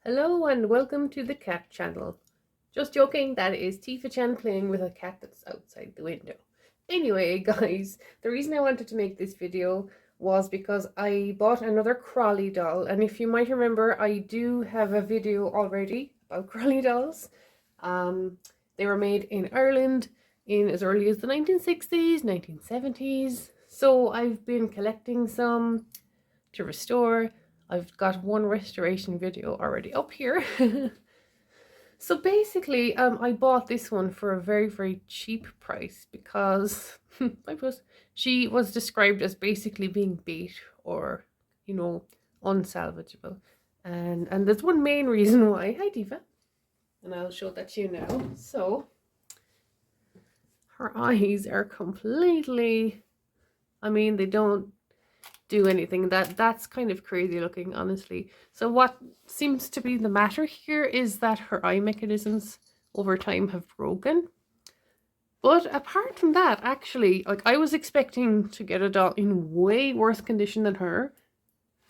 Hello and welcome to the cat channel. Just joking, that is Tifa-chan playing with a cat that's outside the window. Anyway, guys, the reason I wanted to make this video was because I bought another Crolly doll, and if you might remember, I do have a video already about Crolly dolls. They were made in Ireland in as early as the 1960s, 1970s, so I've been collecting some to restore. I've got one restoration video already up here. So basically, I bought this one for a very, very cheap price because she was described as basically being bait or, unsalvageable. And there's one main reason why. Hi, Diva. And I'll show that to you now. So, her eyes are completely, they don't do anything. That's kind of crazy looking, honestly. So what seems to be the matter here is that her eye mechanisms over time have broken. But apart from that, actually, like, I was expecting to get a doll in way worse condition than her.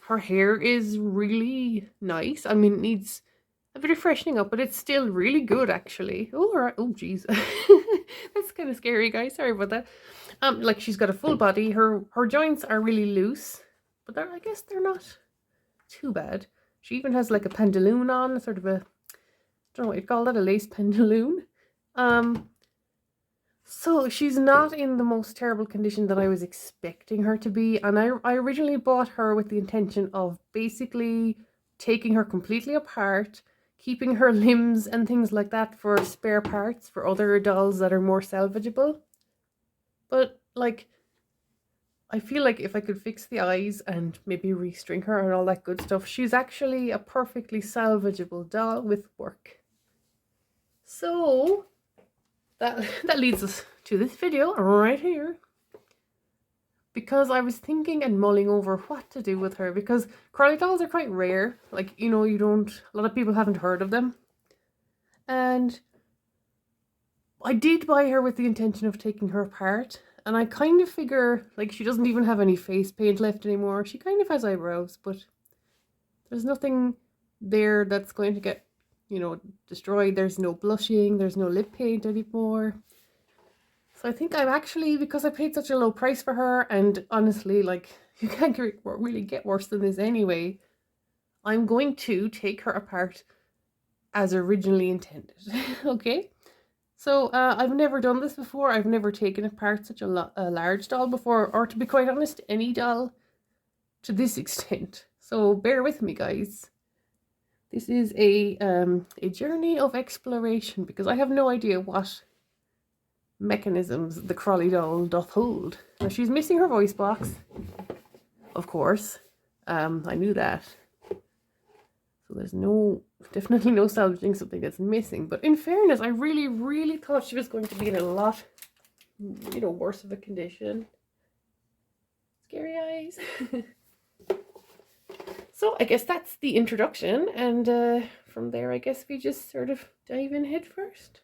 Her hair is really nice. It needs a bit of freshening up, but it's still really good, actually. Oh jeez. That's kind of scary, guys. Sorry about that. Like, she's got a full body. Her joints are really loose, but I guess they're not too bad. She even has like a pendulum on, sort of a, I don't know what you'd call that, a lace pendulum. So she's not in the most terrible condition that I was expecting her to be, and I originally bought her with the intention of basically taking her completely apart, keeping her limbs and things like that for spare parts for other dolls that are more salvageable. But, like, I feel like if I could fix the eyes and maybe restring her and all that good stuff, she's actually a perfectly salvageable doll with work. So, that leads us to this video right here. Because I was thinking and mulling over what to do with her, because Crolly dolls are quite rare. Like, a lot of people haven't heard of them. And I did buy her with the intention of taking her apart, and I kind of figure, like, she doesn't even have any face paint left anymore. She kind of has eyebrows, but there's nothing there that's going to get, destroyed. There's no blushing, there's no lip paint anymore. So I think I'm actually, because I paid such a low price for her, and honestly, like, you can't really get worse than this anyway, I'm going to take her apart as originally intended. Okay? So I've never done this before. I've never taken apart such a large doll before, or to be quite honest, any doll to this extent. So bear with me, guys. This is a journey of exploration, because I have no idea what mechanisms the Crolly doll doth hold. Now, she's missing her voice box, of course. I knew that. So there's definitely no salvaging something that's missing. But in fairness, I really, really thought she was going to be in a lot, worse of a condition. Scary eyes. So I guess that's the introduction. And from there, I guess we just sort of dive in head first.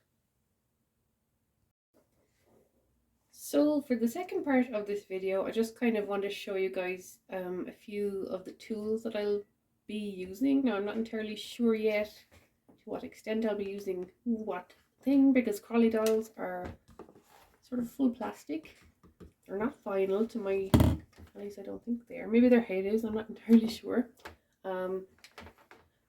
So for the second part of this video, I just kind of want to show you guys a few of the tools that I'll be using. Now, I'm not entirely sure yet to what extent I'll be using what thing, because Crolly dolls are sort of full plastic. They're not vinyl to my eyes, I don't think they are. Maybe their head is, I'm not entirely sure. But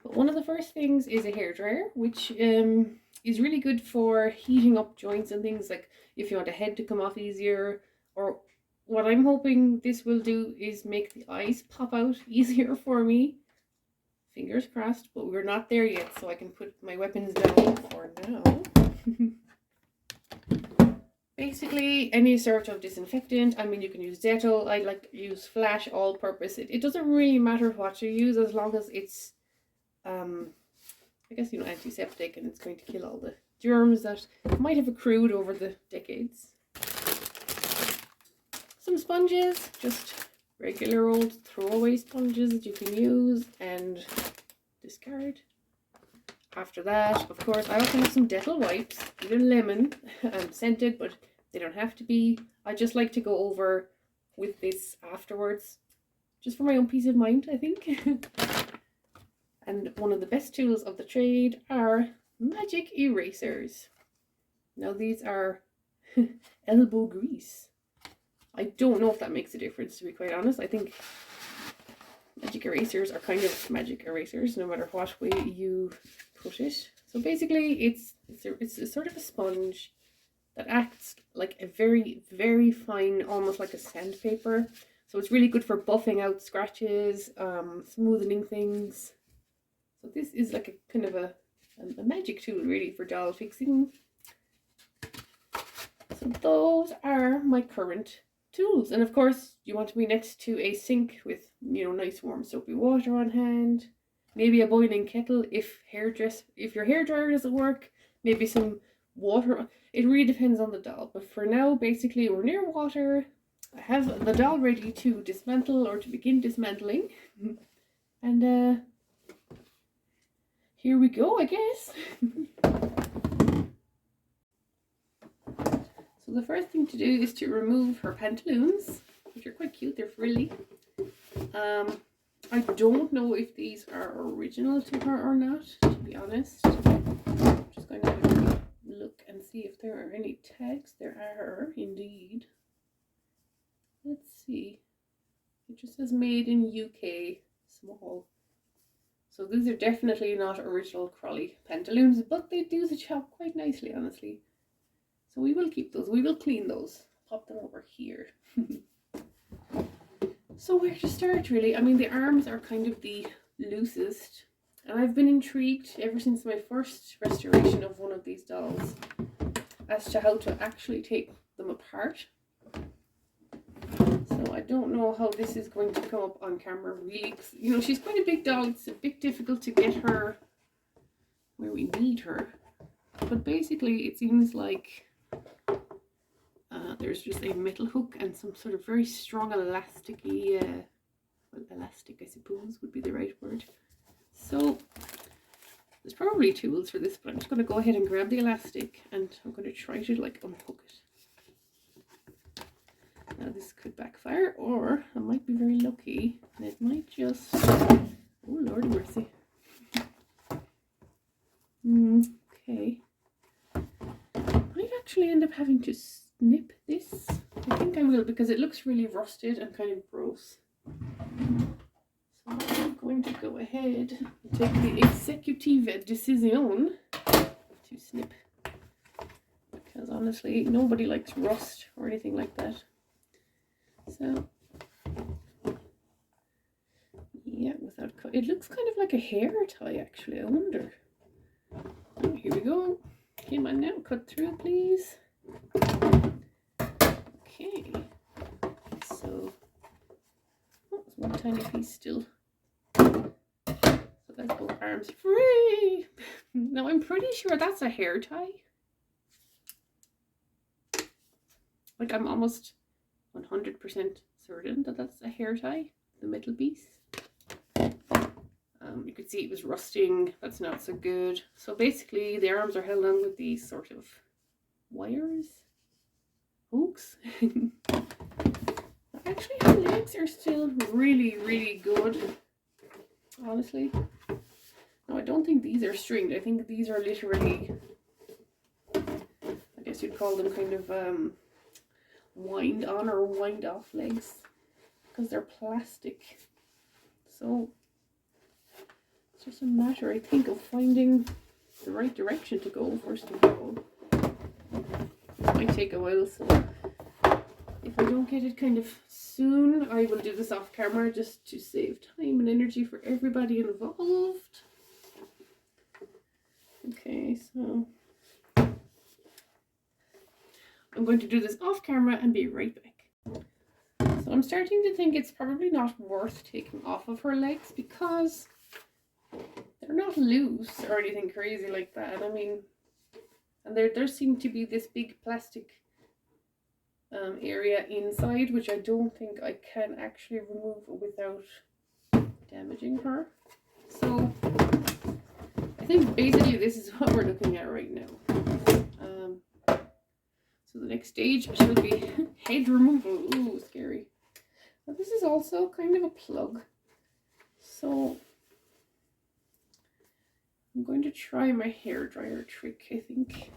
one of the first things is a hairdryer, which is really good for heating up joints and things, like if you want a head to come off easier, or what I'm hoping this will do is make the eyes pop out easier for me. Fingers crossed, but we're not there yet, so I can put my weapons down for now. Basically, any sort of disinfectant. You can use Dettol. I like to use Flash all-purpose. It doesn't really matter what you use, as long as it's, I guess, antiseptic, and it's going to kill all the germs that might have accrued over the decades. Some sponges, just regular old throwaway sponges that you can use and discard. After that, of course, I also have some Dettol wipes. They're lemon, scented, but they don't have to be. I just like to go over with this afterwards, just for my own peace of mind, I think. And And one of the best tools of the trade are magic erasers. Now these are elbow grease. I don't know if that makes a difference, to be quite honest. I think magic erasers are kind of magic erasers, no matter what way you put it. So basically, it's a sort of a sponge that acts like a very, very fine, almost like a sandpaper. So it's really good for buffing out scratches, smoothing things. So this is like a kind of a magic tool, really, for doll fixing. So those are my current tools. And of course, you want to be next to a sink with, nice warm soapy water on hand. Maybe a boiling kettle if your hairdryer doesn't work. Maybe some water. It really depends on the doll. But for now, basically, we're near water. I have the doll ready to dismantle or to begin dismantling. And here we go, I guess. So the first thing to do is to remove her pantaloons, which are quite cute. They're frilly. I don't know if these are original to her or not, to be honest. I'm just going to have a look and see if there are any tags. There are indeed. Let's see. It just says made in UK, small. So these are definitely not original Crolly pantaloons, but they do the job quite nicely, honestly. So we will keep those. We will clean those. Pop them over here. So where to start, really? I mean, the arms are kind of the loosest. And I've been intrigued ever since my first restoration of one of these dolls as to how to actually take them apart. So I don't know how this is going to come up on camera, really. She's quite a big doll. It's a bit difficult to get her where we need her. But basically, it seems like there's just a metal hook and some sort of very strong elasticy, elastic, I suppose, would be the right word. So there's probably tools for this, but I'm just going to go ahead and grab the elastic and I'm going to try to unhook it. Now this could backfire, or I might be very lucky and it might just, oh Lord mercy. Okay. I might actually end up having to snip this. I think I will, because it looks really rusted and kind of gross. So I'm going to go ahead and take the executive decision to snip, because honestly nobody likes rust or anything like that. So yeah, without cut, it looks kind of like a hair tie actually. I wonder. Oh, here we go. Come on now, cut through please. Okay, so there's one tiny piece still. So that's both arms free. Now I'm pretty sure that's a hair tie. Like I'm almost 100% certain that that's a hair tie, the metal piece. You could see it was rusting. That's not so good. So basically the arms are held on with these sort of wires, hooks. Actually her legs are still really, really good, honestly. No, I don't think these are stringed. I think these are literally, I guess you'd call them kind of wind on or wind off legs, because they're plastic. So it's just a matter, I think, of finding the right direction to go first of all. It might take a while, so if I don't get it kind of soon, I will do this off camera just to save time and energy for everybody involved. Okay, so I'm going to do this off camera and be right back. So I'm starting to think it's probably not worth taking off of her legs, because they're not loose or anything crazy like that. I mean, and there seemed to be this big plastic area inside, which I don't think I can actually remove without damaging her. So I think basically this is what we're looking at right now. So the next stage should be head removal. Ooh, scary. But this is also kind of a plug. So I'm going to try my hairdryer trick, I think.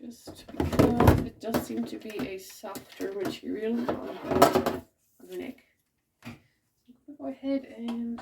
Just because it does seem to be a softer material on the neck. So I'm going to go ahead and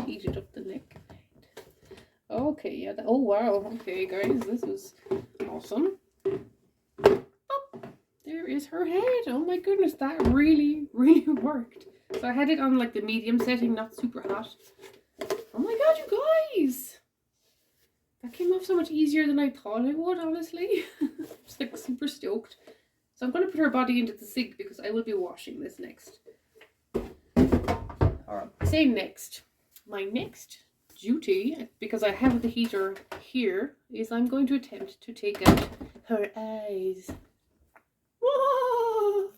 heated up the neck. Okay, yeah. Oh wow. Okay, guys, this is awesome. Oh, there is her head. Oh my goodness, that really worked. So I had it on like the medium setting, not super hot. Oh my god, you guys! That came off so much easier than I thought it would, honestly. I'm just like super stoked. So I'm going to put her body into the sink because I will be washing this next. Or say next. My next duty, because I have the heater here, is I'm going to attempt to take out her eyes. Whoa!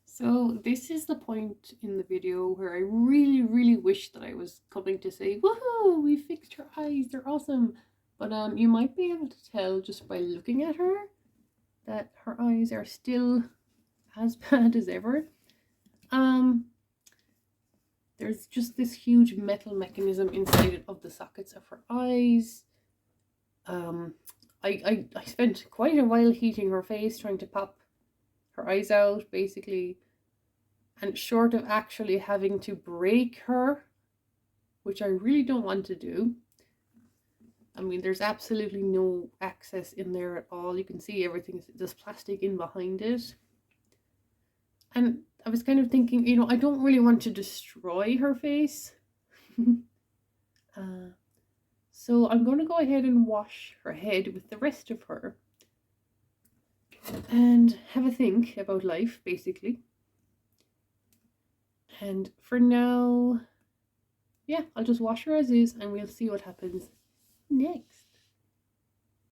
So this is the point in the video where I really wish that I was coming to say, woohoo, we fixed her eyes, they're awesome. But you might be able to tell just by looking at her that her eyes are still as bad as ever. There's just this huge metal mechanism inside of the sockets of her eyes. I spent quite a while heating her face, trying to pop her eyes out, basically. And short of actually having to break her, which I really don't want to do. I mean, there's absolutely no access in there at all. You can see everything, there's plastic in behind it. And I was kind of thinking, you know, I don't really want to destroy her face. So I'm going to go ahead and wash her head with the rest of her. And have a think about life, basically. And for now, yeah, I'll just wash her as is and we'll see what happens next.